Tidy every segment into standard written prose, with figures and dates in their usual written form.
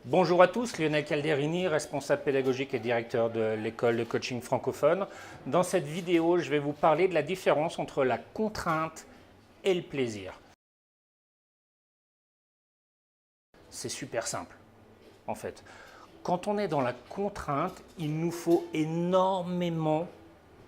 Bonjour à tous, Lionel Calderini, responsable pédagogique et directeur de l'école de coaching francophone. Dans cette vidéo, je vais vous parler de la différence entre la contrainte et le plaisir. C'est super simple, en fait. Quand on est dans la contrainte, il nous faut énormément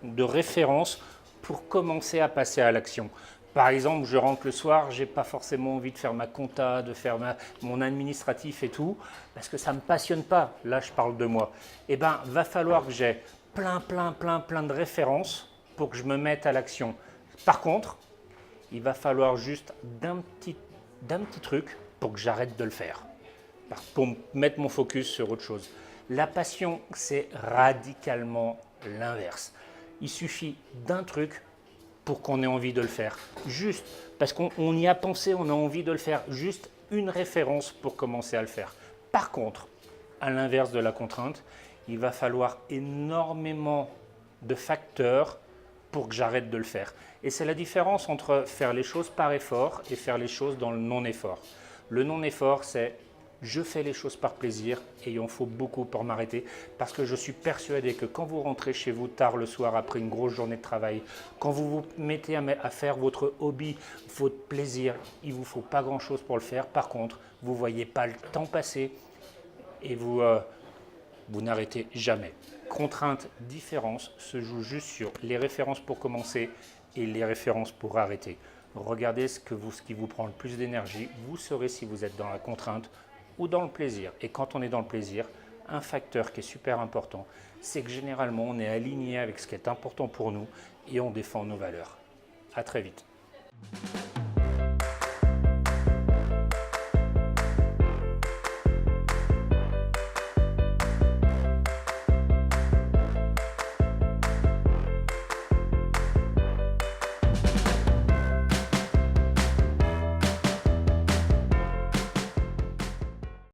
de références pour commencer à passer à l'action. Par exemple, je rentre le soir, je n'ai pas forcément envie de faire ma compta, de faire mon administratif et tout, parce que ça ne me passionne pas. Là, je parle de moi. Eh bien, va falloir que j'ai plein de références pour que je me mette à l'action. Par contre, il va falloir juste d'un petit truc pour que j'arrête de le faire, pour mettre mon focus sur autre chose. La passion, c'est radicalement l'inverse. Il suffit d'un truc pour qu'on ait envie de le faire. Juste parce qu'on y a pensé, on a envie de le faire. Juste une référence pour commencer à le faire. Par contre, à l'inverse de la contrainte, il va falloir énormément de facteurs pour que j'arrête de le faire. Et c'est la différence entre faire les choses par effort et faire les choses dans le non-effort. Le non-effort, c'est je fais les choses par plaisir et il en faut beaucoup pour m'arrêter parce que je suis persuadé que quand vous rentrez chez vous tard le soir après une grosse journée de travail, quand vous vous mettez à faire votre hobby, votre plaisir, il ne vous faut pas grand chose pour le faire. Par contre, vous ne voyez pas le temps passer et vous n'arrêtez jamais. Contrainte, différence se joue juste sur les références pour commencer et les références pour arrêter. Regardez ce qui vous prend le plus d'énergie. Vous saurez si vous êtes dans la contrainte ou dans le plaisir. Et quand on est dans le plaisir, un facteur qui est super important, c'est que généralement on est aligné avec ce qui est important pour nous et on défend nos valeurs. À très vite.